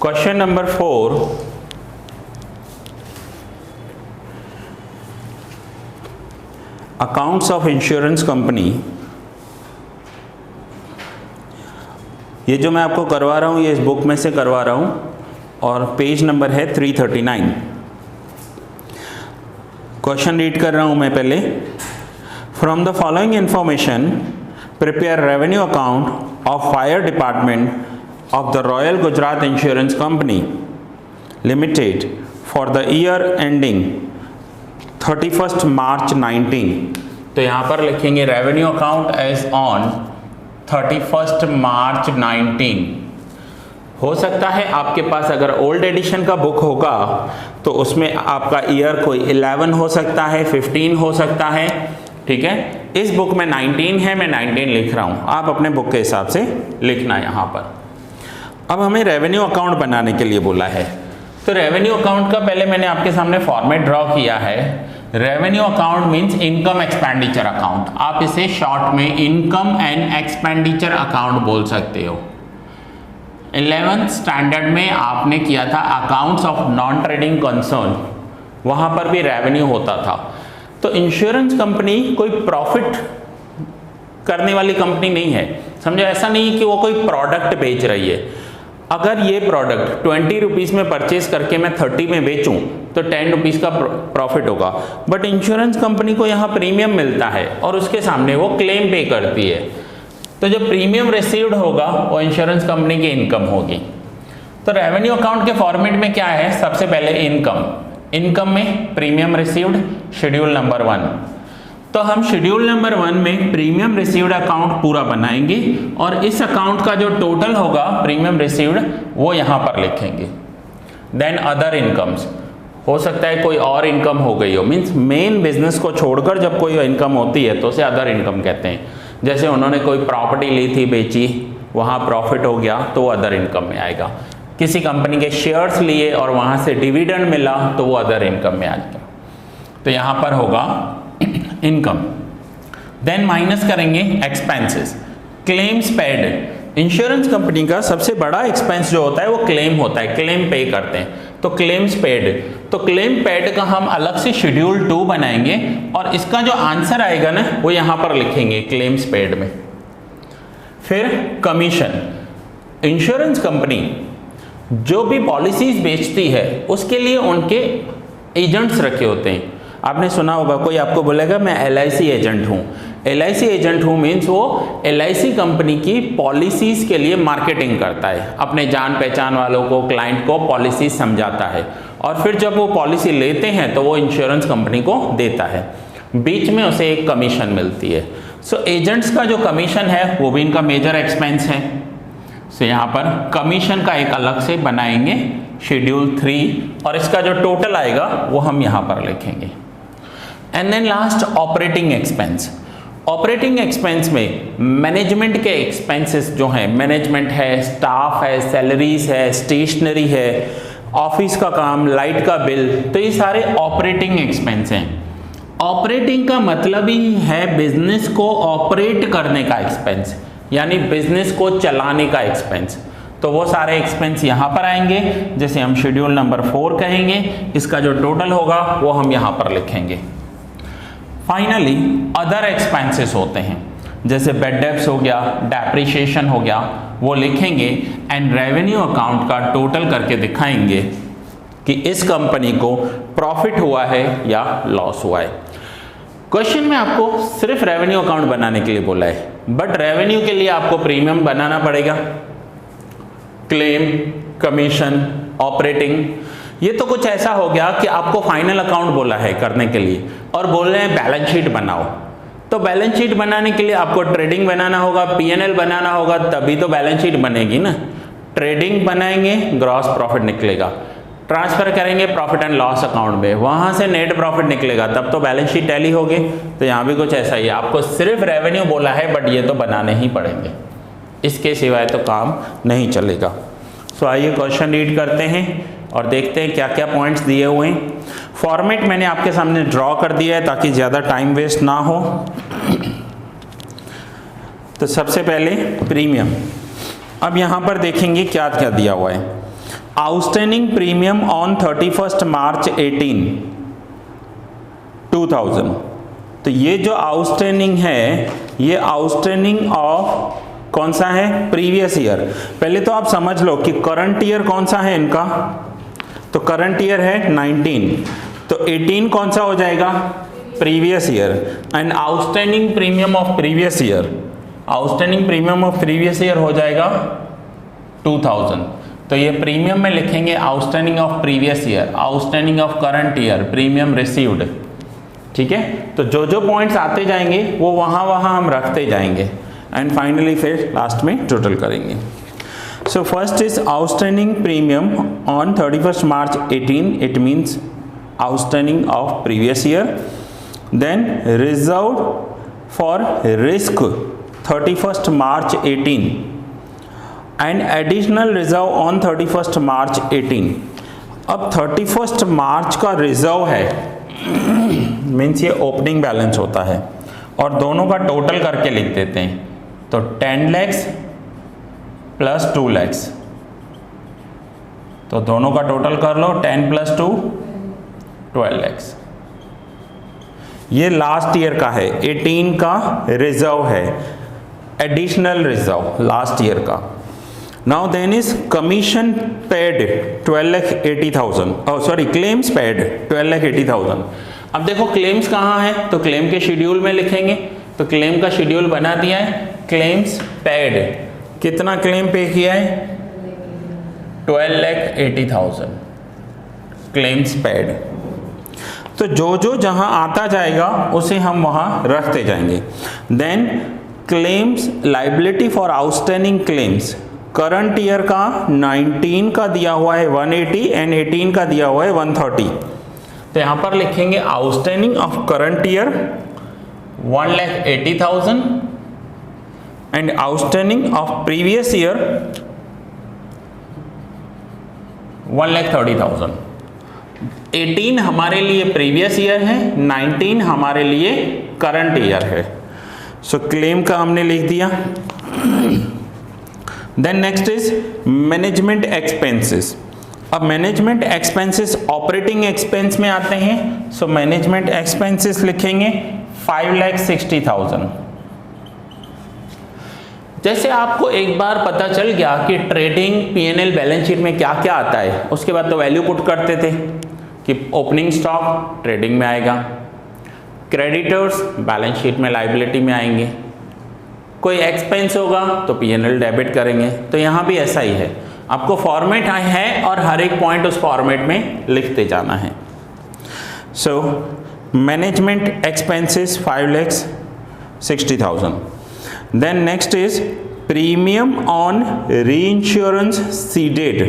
Question number 4, accounts of insurance company. ये जो मैं आपको करवा रहा हूँ ये इस बुक में से करवा रहा हूँ और पेज नंबर है 339। क्वेश्चन रीड कर रहा हूँ मैं पहले। From the following information prepare revenue account of fire department of the Royal Gujarat Insurance Company Limited for the year ending 31st March 19। तो यहाँ पर लिखेंगे revenue account as on 31st March 19। हो सकता है आपके पास अगर ओल्ड एडिशन का बुक होगा तो उसमें आपका ईयर कोई 11 हो सकता है, 15 हो सकता है, ठीक है। इस बुक में 19 है, मैं 19 लिख रहा हूँ, आप अपने बुक के हिसाब से लिखना है यहाँ पर। अब हमें रेवेन्यू अकाउंट बनाने के लिए बोला है, तो रेवेन्यू अकाउंट का पहले मैंने आपके सामने फॉर्मेट ड्रॉ किया है। Revenue account means income expenditure account, आप इसे शॉर्ट में इनकम एंड एक्सपेंडिचर अकाउंट बोल सकते हो। 11th स्टैंडर्ड में आपने किया था accounts of non trading concern, वहां पर भी रेवेन्यू होता था। तो इंश्योरेंस कंपनी कोई प्रॉफिट करने वाली कंपनी नहीं है, समझो। ऐसा नहीं है कि वो कोई प्रोडक्ट बेच रही है। अगर ये प्रोडक्ट 20 रुपीज़ में परचेज करके मैं 30 में बेचूं तो 10 रुपीज़ का प्रॉफिट होगा, बट इंश्योरेंस कंपनी को यहाँ प्रीमियम मिलता है और उसके सामने वो क्लेम पे करती है। तो जो प्रीमियम रिसीव्ड होगा वो इंश्योरेंस कंपनी की इनकम होगी। तो रेवेन्यू अकाउंट के फॉर्मेट में क्या है, सबसे पहले इनकम में प्रीमियम रिसीव्ड शेड्यूल नंबर 1। तो हम शेड्यूल नंबर 1 में प्रीमियम रिसीव्ड अकाउंट पूरा बनाएंगे और इस अकाउंट का जो टोटल होगा प्रीमियम रिसीव्ड वो यहाँ पर लिखेंगे। देन अदर इनकम्स, हो सकता है कोई और इनकम हो गई हो, मींस मेन बिजनेस को छोड़कर जब कोई इनकम होती है तो उसे अदर इनकम कहते हैं। जैसे उन्होंने कोई प्रॉपर्टी ली थी, बेची, वहाँ प्रॉफिट हो गया तो वो अदर इनकम में आएगा। किसी कंपनी के शेयर्स लिए और वहाँ से डिविडेंड मिला तो वो अदर इनकम में आएगा। तो यहाँ पर होगा इनकम। देन माइनस करेंगे expenses, claims paid. Insurance company का सबसे बड़ा एक्सपेंस जो होता है वो क्लेम होता है, क्लेम पे करते हैं, तो क्लेम्स पेड। तो क्लेम पेड का हम अलग से शेड्यूल 2 बनाएंगे और इसका जो आंसर आएगा ना वो यहां पर लिखेंगे क्लेम्स पेड में। फिर कमीशन, इंश्योरेंस कंपनी जो भी पॉलिसीज बेचती है उसके लिए उनके एजेंट्स रखे होते हैं। आपने सुना होगा, कोई आपको बोलेगा मैं LIC एजेंट हूँ। LIC एजेंट हूँ मीन्स वो LIC कंपनी की पॉलिसीज़ के लिए मार्केटिंग करता है, अपने जान पहचान वालों को, क्लाइंट को पॉलिसीज समझाता है और फिर जब वो पॉलिसी लेते हैं तो वो इंश्योरेंस कंपनी को देता है, बीच में उसे एक कमीशन मिलती है। सो एजेंट्स का जो कमीशन है वो भी इनका मेजर एक्सपेंस है। सो यहाँ पर कमीशन का एक अलग से बनाएंगे शेड्यूल 3 और इसका जो टोटल आएगा वो हम यहाँ पर लिखेंगे। And then last operating expense. Operating expense में मैनेजमेंट के एक्सपेंसेस जो हैं, मैनेजमेंट है, स्टाफ है, सैलरीज है, स्टेशनरी है, ऑफिस का काम, लाइट का बिल, तो ये सारे ऑपरेटिंग एक्सपेंस हैं। ऑपरेटिंग का मतलब ही है बिजनेस को ऑपरेट करने का एक्सपेंस, यानी बिजनेस को चलाने का एक्सपेंस। तो वो सारे एक्सपेंस यहाँ पर आएंगे, जैसे हम शेड्यूल नंबर 4 कहेंगे, इसका जो टोटल होगा वो हम यहाँ पर लिखेंगे। फाइनली अदर एक्सपेंसेस होते हैं, जैसे बेड डेप्स हो गया, डेप्रिसिएशन हो गया, वो लिखेंगे एंड रेवेन्यू अकाउंट का टोटल करके दिखाएंगे कि इस कंपनी को प्रॉफिट हुआ है या लॉस हुआ है। क्वेश्चन में आपको सिर्फ रेवेन्यू अकाउंट बनाने के लिए बोला है, बट रेवेन्यू के लिए आपको प्रीमियम बनाना पड़ेगा, क्लेम, कमीशन, ऑपरेटिंग। ये तो कुछ ऐसा हो गया कि आपको फाइनल अकाउंट बोला है करने के लिए और बोल रहे हैं बैलेंस शीट बनाओ। तो बैलेंस शीट बनाने के लिए आपको ट्रेडिंग बनाना होगा, P&L बनाना होगा, तभी तो बैलेंस शीट बनेगी ना। ट्रेडिंग बनाएंगे, ग्रॉस प्रॉफिट निकलेगा, ट्रांसफर करेंगे प्रॉफिट एंड लॉस अकाउंट में, वहां से नेट प्रॉफिट निकलेगा, तब तो बैलेंस शीट टैली होगी। तो यहाँ भी कुछ ऐसा ही है, आपको सिर्फ रेवेन्यू बोला है बट ये तो बनाने ही पड़ेंगे, इसके सिवाय तो काम नहीं चलेगा। सो आइए क्वेश्चन रीड करते हैं और देखते हैं क्या क्या पॉइंट्स दिए हुए हैं। फॉर्मेट मैंने आपके सामने ड्रॉ कर दिया है ताकि ज़्यादा टाइम वेस्ट ना हो। तो सबसे पहले प्रीमियम, अब यहाँ पर देखेंगे क्या क्या दिया हुआ है। आउटस्टैंडिंग प्रीमियम ऑन 31 मार्च 2000। तो ये जो आउटस्टैंडिंग है, ये आउटस्टैंडिंग ऑफ कौन सा है, प्रीवियस ईयर। पहले तो आप समझ लो कि करंट ईयर कौन सा है इनका, तो करंट ईयर है 19, तो 18 कौन सा हो जाएगा, previous year. And outstanding premium of previous year, outstanding premium of previous year हो जाएगा 2000। तो ये प्रीमियम में लिखेंगे outstanding of previous year, outstanding of current year, premium received. ठीक है, तो जो जो पॉइंट्स आते जाएंगे वो वहाँ वहाँ हम रखते जाएंगे एंड फाइनली फिर लास्ट में टोटल करेंगे। So first is outstanding premium on 31 March 18, it means outstanding of previous year. Then reserve for risk 31 March 18 and additional reserve on 31 March 18। अब 31 मार्च का रिजर्व है मीन्स ये ओपनिंग बैलेंस होता है और दोनों का टोटल करके लिख देते हैं। तो 10 lakhs प्लस 2 lakhs, तो दोनों का टोटल कर लो, 10 + 2 12 lakhs। ये लास्ट ईयर का है, 18 का रिजर्व है, एडिशनल रिजर्व लास्ट ईयर का। Now then is commission paid 12,80,000, sorry claims paid 12,80,000। अब देखो क्लेम्स कहाँ है, तो क्लेम के शेड्यूल में लिखेंगे। तो क्लेम का शेड्यूल बना दिया है, क्लेम्स पेड, कितना क्लेम पे किया है, 12,80,000 क्लेम्स पेड। तो जो जो जहां आता जाएगा उसे हम वहां रखते जाएंगे। Then claims liability for outstanding claims, current year का 19 का दिया हुआ है 180 एंड 18 का दिया हुआ है 130। तो यहां पर लिखेंगे outstanding of current year 1,80,000 and outstanding of previous year 1,30,000। 18 हमारे लिए प्रीवियस ईयर है, 19 हमारे लिए करंट ईयर है। सो क्लेम का हमने लिख दिया। Then next is management expenses. अब मैनेजमेंट एक्सपेंसेस ऑपरेटिंग एक्सपेंस में आते हैं। सो मैनेजमेंट एक्सपेंसेस लिखेंगे 5,60,000। जैसे आपको एक बार पता चल गया कि ट्रेडिंग P&L बैलेंस शीट में क्या क्या आता है, उसके बाद तो वैल्यू पुट करते थे कि ओपनिंग स्टॉक ट्रेडिंग में आएगा, क्रेडिटर्स बैलेंस शीट में लाइबिलिटी में आएंगे, कोई एक्सपेंस होगा तो P&L डेबिट करेंगे। तो यहाँ भी ऐसा ही है, आपको फॉर्मेट है और हर एक पॉइंट उस फॉर्मेट में लिखते जाना है। So management expenses 5,60,000। Then next is premium on reinsurance ceded,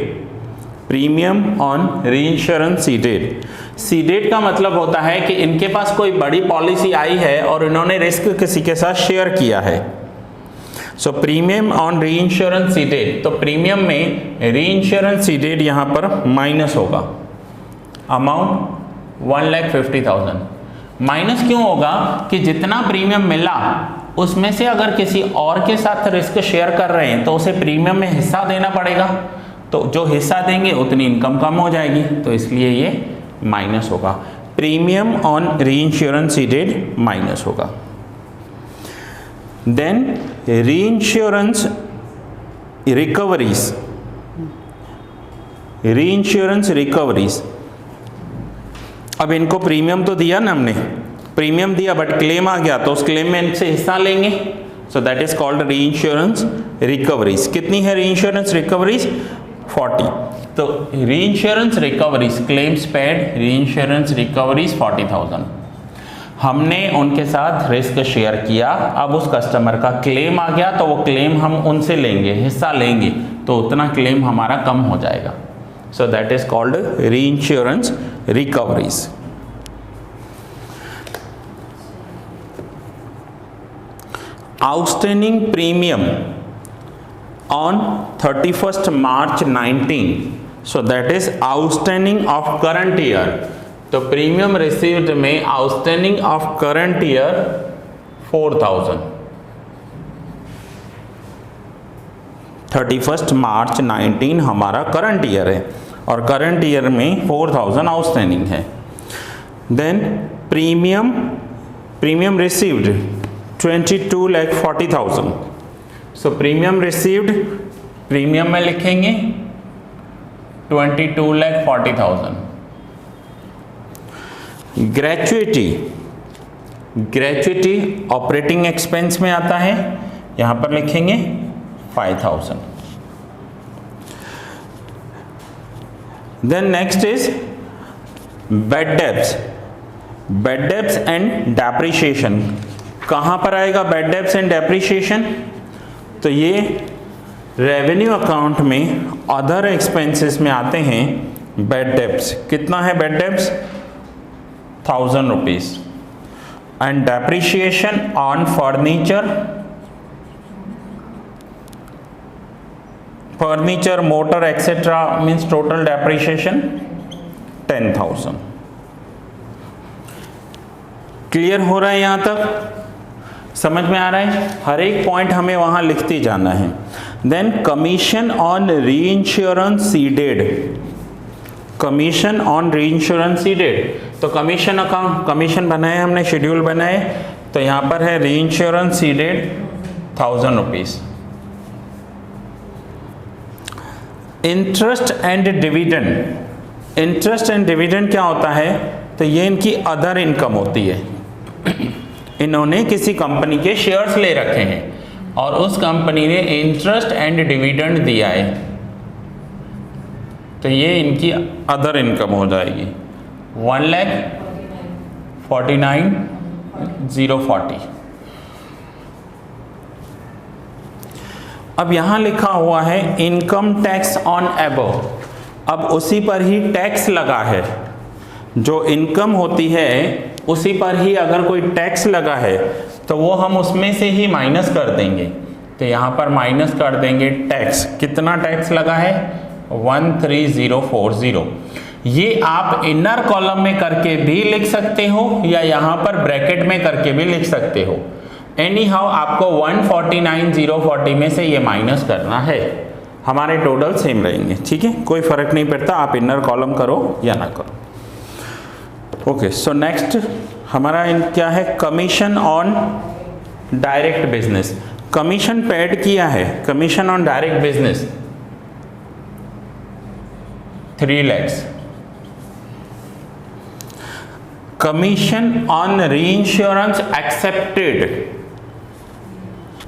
premium on reinsurance ceded. Ceded का मतलब होता है कि इनके पास कोई बड़ी पॉलिसी आई है और इन्होंने रिस्क किसी के साथ शेयर किया है। सो प्रीमियम ऑन रीइंश्योरेंस सीडेड, तो प्रीमियम में रीइंश्योरेंस सीडेड यहाँ पर माइनस होगा, अमाउंट 1,50,000। माइनस क्यों होगा कि जितना प्रीमियम मिला उसमें से अगर किसी और के साथ रिस्क शेयर कर रहे हैं तो उसे प्रीमियम में हिस्सा देना पड़ेगा, तो जो हिस्सा देंगे उतनी इनकम कम हो जाएगी, तो इसलिए ये माइनस होगा। Premium on reinsurance ceded minus होगा। Then reinsurance recoveries, reinsurance recoveries, अब इनको प्रीमियम तो दिया ना हमने, प्रीमियम दिया बट क्लेम आ गया तो उस क्लेम में इनसे हिस्सा लेंगे। So that is called reinsurance recoveries. कितनी है रीइंश्योरेंस रिकवरीज? 40। तो reinsurance recoveries, claims paid, reinsurance recoveries 40,000। हमने उनके साथ रिस्क शेयर किया, अब उस कस्टमर का क्लेम आ गया तो वो क्लेम हम उनसे लेंगे, हिस्सा लेंगे, तो उतना क्लेम हमारा कम हो जाएगा। So that is called reinsurance recoveries. Outstanding premium on 31st March 19, so that is outstanding of current year। तो प्रीमियम रिसीव्ड में आउटस्टैंडिंग ऑफ करंट ईयर 4,000। 31 मार्च 19 हमारा करंट ईयर है और करंट ईयर में 4000 आउटस्टैंडिंग है। Then premium received 22,40,000। So premium received, premium में लिखेंगे 22,40,000। Gratuity operating expense में आता है, यहां पर लिखेंगे 5,000। Then next is bad debts and depreciation. कहां पर आएगा बैड डेब्ट्स एंड डेप्रिसिएशन? तो ये रेवेन्यू अकाउंट में अदर एक्सपेंसेस में आते हैं बैड डेब्ट्स। कितना है bad debts? 1,000 rupees. And depreciation on furniture motor etcetera means total depreciation 10,000। Clear हो रहा है? यहां तक समझ में आ रहा है? हर एक पॉइंट हमें वहां लिखते जाना है। Then commission on reinsurance ceded, commission on reinsurance ceded. तो कमीशन अकाउंट, कमीशन बनाए हमने, शेड्यूल बनाए, तो यहां पर है reinsurance ceded 1,000 rupees. Interest and dividend, interest and dividend क्या होता है? तो ये इनकी अदर इनकम होती है। इन्होंने किसी कंपनी के शेयर्स ले रखे हैं और उस कंपनी ने इंटरेस्ट एंड डिविडेंड दिया है, तो ये इनकी अदर इनकम हो जाएगी 1,49,040। अब यहां लिखा हुआ है इनकम टैक्स ऑन एबव। अब उसी पर ही टैक्स लगा है, जो इनकम होती है उसी पर ही अगर कोई टैक्स लगा है तो वो हम उसमें से ही माइनस कर देंगे। तो यहाँ पर माइनस कर देंगे टैक्स। कितना टैक्स लगा है? 13040। ये आप इनर कॉलम में करके भी लिख सकते हो या यहाँ पर ब्रैकेट में करके भी लिख सकते हो। एनी हाउ आपको 149,040 में से ये माइनस करना है। हमारे टोटल सेम रहेंगे, ठीक है, कोई फर्क नहीं पड़ता आप इनर कॉलम करो या ना करो। ओके, सो नेक्स्ट हमारा क्या है? Commission on direct business. Commission paid किया है, commission on direct business 3 lakhs। Commission on reinsurance accepted,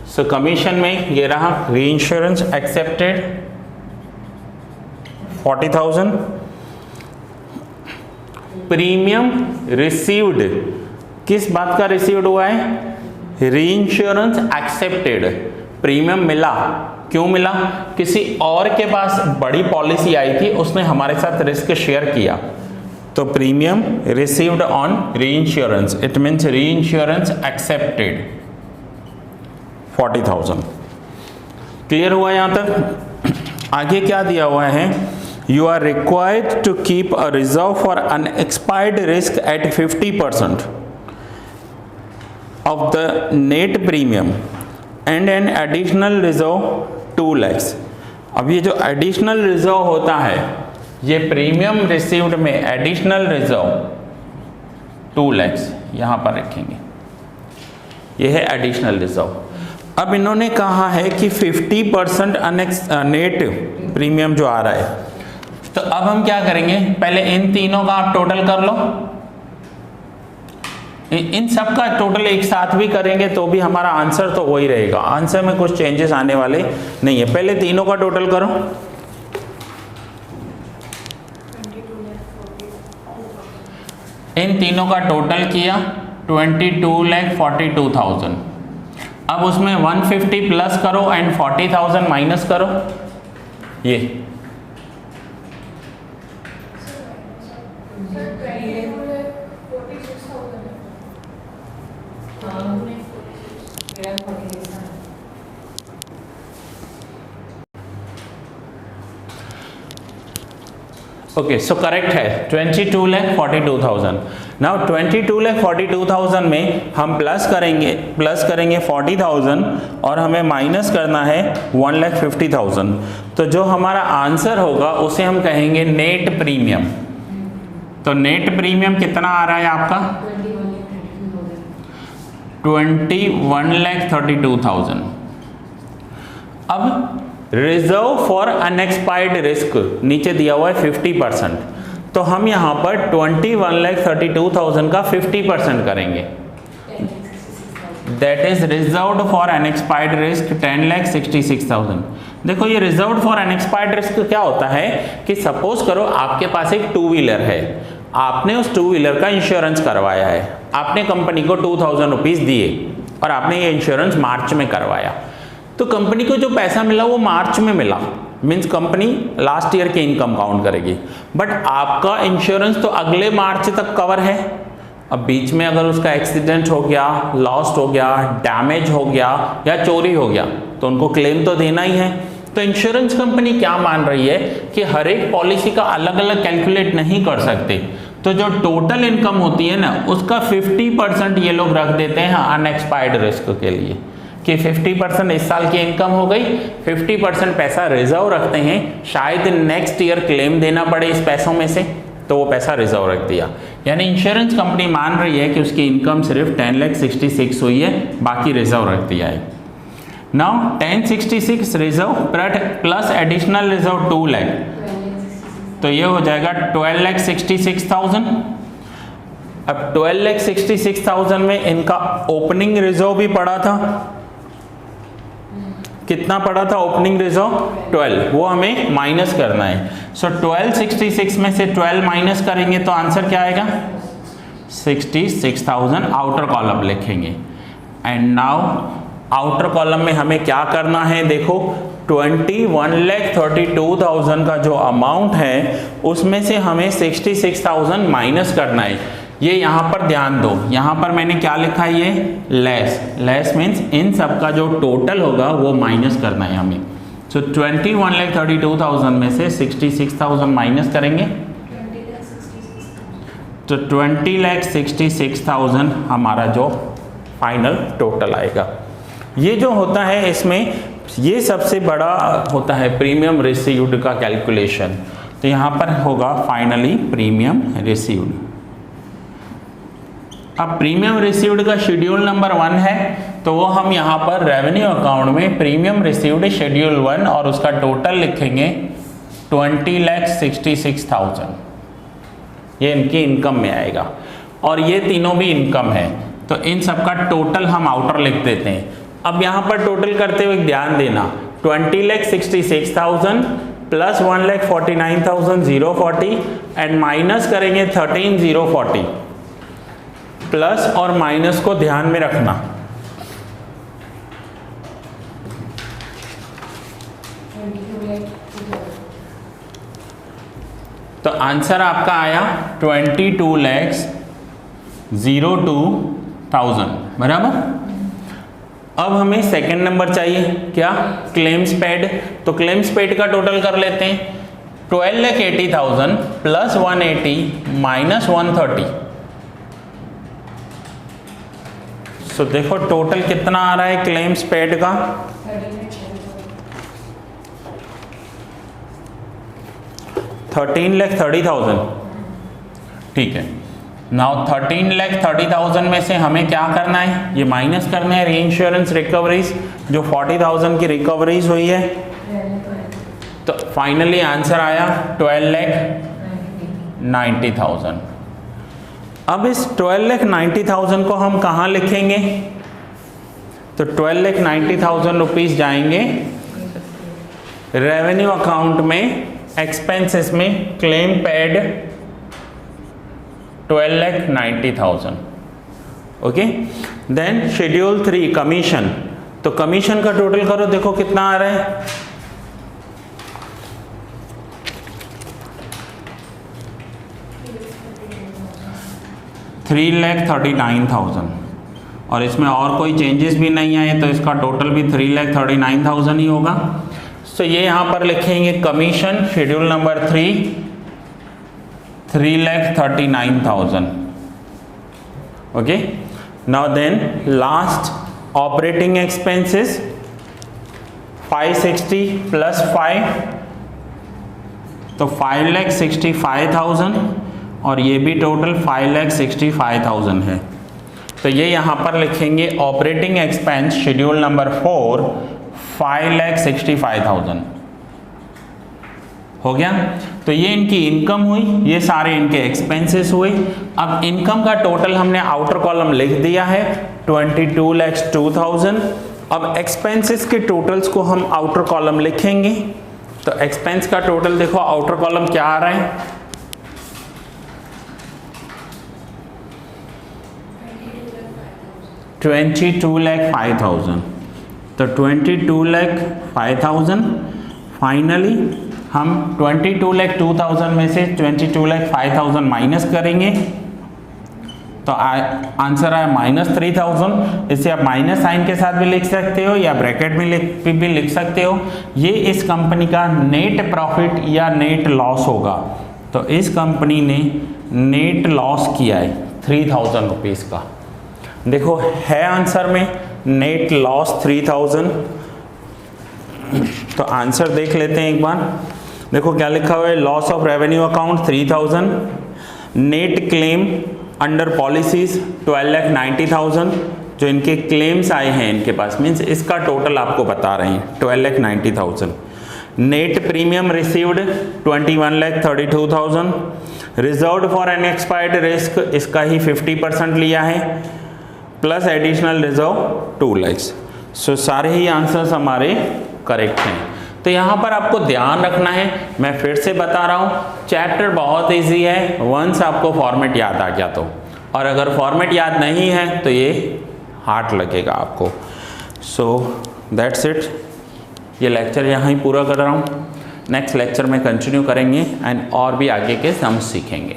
so commission में ये रहा रीइंश्योरेंस एक्सेप्टेड 40,000। प्रीमियम रिसीव्ड, किस बात का रिसीव्ड हुआ है? Reinsurance accepted. प्रीमियम मिला, क्यों मिला? किसी और के पास बड़ी पॉलिसी आई थी, उसने हमारे साथ रिस्क शेयर किया, तो premium received on reinsurance, it means reinsurance accepted 40,000। Clear हुआ यहां तक? आगे क्या दिया हुआ है? You are required to keep a reserve for unexpired risk at 50% of the net premium and an additional reserve 2 lakhs। अब ये जो एडिशनल रिजर्व होता है, ये प्रीमियम रिसीव्ड में एडिशनल रिजर्व 2 lakhs यहाँ पर रखेंगे, ये है एडिशनल रिजर्व। अब इन्होंने कहा है कि 50% नेट प्रीमियम जो आ रहा है, तो अब हम क्या करेंगे? पहले इन तीनों का आप टोटल कर लो, इन सब का टोटल एक साथ भी करेंगे तो भी हमारा आंसर तो वही रहेगा, आंसर में कुछ चेंजेस आने वाले नहीं है। पहले तीनों का टोटल करो। इन तीनों का टोटल किया 22,42,000। अब उसमें 150 प्लस करो एंड 40,000 माइनस करो, ये ओके, सो करेक्ट है 22,42,000। नाउ 22,42,000 में हम प्लस करेंगे 40,000 और हमें माइनस करना है 1,50,000। तो जो हमारा आंसर होगा उसे हम कहेंगे नेट प्रीमियम। तो नेट प्रीमियम कितना आ रहा है आपका? 21,32,000। अब रिजर्व फॉर अनएक्सपायर्ड रिस्क नीचे दिया हुआ है 50%, तो हम यहाँ पर 21,32,000 का 50% करेंगे। That is reserved for unexpired risk 10,66,000। देखो ये रिजर्व्ड फॉर अनएक्सपायर्ड रिस्क क्या होता है कि सपोज करो आपके पास एक टू व्हीलर है, आपने उस टू व्हीलर का इंश्योरेंस करवाया है, आपने कंपनी को 2,000 रुपीज दिए और आपने ये इंश्योरेंस मार्च में करवाया। तो कंपनी को जो पैसा मिला वो मार्च में मिला, मीन्स कंपनी लास्ट ईयर की इनकम काउंट करेगी, बट आपका इंश्योरेंस तो अगले मार्च तक कवर है। अब बीच में अगर उसका एक्सीडेंट हो गया, लॉस्ट हो गया, डैमेज हो गया या चोरी हो गया तो उनको क्लेम तो देना ही है। तो इंश्योरेंस कंपनी क्या मान रही है कि हर एक पॉलिसी का अलग अलग कैलकुलेट नहीं कर सकते, तो जो टोटल इनकम होती है ना उसका 50% ये लोग रख देते हैं अनएक्सपायर्ड रिस्क के लिए, कि 50% इस साल की इनकम हो गई, 50% पैसा रिजर्व रखते हैं, शायद नेक्स्ट ईयर क्लेम देना पड़े इस पैसों में से, तो वो पैसा रिजर्व रख दिया। यानी इंश्योरेंस कंपनी मान रही है कि उसकी इनकम सिर्फ 10,66,000 हुई है, बाकी रिजर्व रख दिया है। Now 10,66 reserve plus additional reserve 2 lakh, तो ये हो जाएगा 12,66,000। अब 12,66,000 में इनका ओपनिंग रिजर्व भी पड़ा था, कितना पड़ा था ओपनिंग रिजर्व? 12, वो हमें माइनस करना है। सो 1266 में से 12 माइनस करेंगे तो आंसर क्या आएगा? 66,000 आउटर कॉलम लिखेंगे। एंड नाउ आउटर कॉलम में हमें क्या करना है? देखो 21,32,000 का जो अमाउंट है उसमें से हमें 66,000 माइनस करना है। ये यहाँ पर ध्यान दो, यहाँ पर मैंने क्या लिखा है? ये लेस मीन्स इन सब का जो टोटल होगा वो माइनस करना है हमें। सो 21,32,000 में से 66,000 माइनस करेंगे तो 20,66,000 हमारा जो फाइनल टोटल आएगा। ये जो होता है इसमें ये सबसे बड़ा होता है प्रीमियम रिसीव्ड का कैलकुलेशन। तो यहाँ पर होगा फाइनली प्रीमियम रिसीव्ड। अब प्रीमियम रिसीव्ड का शेड्यूल नंबर 1 है, तो वो हम यहाँ पर रेवेन्यू अकाउंट में प्रीमियम रिसीव्ड शेड्यूल 1 और उसका टोटल लिखेंगे 20,66,000। ये इनकी इनकम में आएगा और ये तीनों भी इनकम है, तो इन सब का टोटल हम आउटर लिख देते हैं। अब यहाँ पर टोटल करते हुए ध्यान देना, 20,66,000 प्लस 1,49,040 एंड माइनस करेंगे 13,040। प्लस और माइनस को ध्यान में रखना। तो आंसर आपका आया 22,02,000 बराबर। अब हमें सेकंड नंबर चाहिए, क्या? Claims paid. तो क्लेम्स पेड का टोटल कर लेते हैं, 12,80,000 प्लस 180 माइनस 130। सो देखो टोटल कितना आ रहा है क्लेम्स पेड का? 13,30,000। ठीक है, नाउ 13,30,000 में से हमें क्या करना है? ये माइनस करना है री इंश्योरेंस रिकवरीज, जो 40,000 की रिकवरीज हुई है। तो फाइनली आंसर आया 12,90,000। अब इस 12,90,000 को हम कहाँ लिखेंगे? तो 12,90,000 रुपीज जाएंगे रेवेन्यू अकाउंट में, एक्सपेंसेस में claim paid 12,90,000। Okay, then schedule 3 commission. तो कमीशन का टोटल करो, देखो कितना आ रहा है? 3,39,000 और इसमें और कोई चेंजेस भी नहीं आए तो इसका टोटल भी 3,39,000 ही होगा। सो ये यहाँ पर लिखेंगे commission schedule number 3 3,39,000. Okay, now then last operating expenses 560 plus 5, तो 5,65,000 और ये भी टोटल 5,65,000 है। तो ये यहाँ पर लिखेंगे ऑपरेटिंग एक्सपेंस शेड्यूल नंबर 4 5,65,000 हो गया। तो ये इनकी इनकम हुई, ये सारे इनके एक्सपेंसेस हुए। अब इनकम का टोटल हमने आउटर कॉलम लिख दिया है 22,02,000। अब एक्सपेंसेस के टोटल्स को हम आउटर कॉलम लिखेंगे। तो एक्सपेंस का टोटल देखो आउटर कॉलम क्या आ रहा है, 22,05,000। तो 22,05,000 फाइनली हम 22,02,000 में से 22,05,000 माइनस करेंगे तो आंसर आया -3,000। इसे आप माइनस साइन के साथ भी लिख सकते हो या ब्रैकेट में भी लिख सकते हो। ये इस कंपनी का नेट प्रॉफिट या नेट लॉस होगा। तो इस कंपनी ने नेट लॉस किया है 3,000 रुपीज़ का। देखो है आंसर में नेट लॉस 3,000। तो आंसर देख लेते हैं एक बार। देखो क्या लिखा हुआ है, loss of revenue account 3,000, net claim under policies 12,90,000। जो इनके क्लेम्स आए हैं इनके पास, मीन्स इसका टोटल आपको बता रहे हैं 12,90,000। Net premium received 21,32,000। Reserved for unexpired risk इसका ही 50% लिया है, प्लस एडिशनल रिजर्व 2 लाख। सो सारे ही आंसर्स हमारे करेक्ट हैं। तो यहाँ पर आपको ध्यान रखना है, मैं फिर से बता रहा हूँ, चैप्टर बहुत इजी है वंस आपको फॉर्मेट याद आ गया तो, और अगर फॉर्मेट याद नहीं है तो ये हार्ड लगेगा आपको। सो दैट्स इट, ये लेक्चर यहाँ ही पूरा कर रहा हूँ। नेक्स्ट लेक्चर में कंटिन्यू करेंगे एंड और भी आगे के सम सीखेंगे।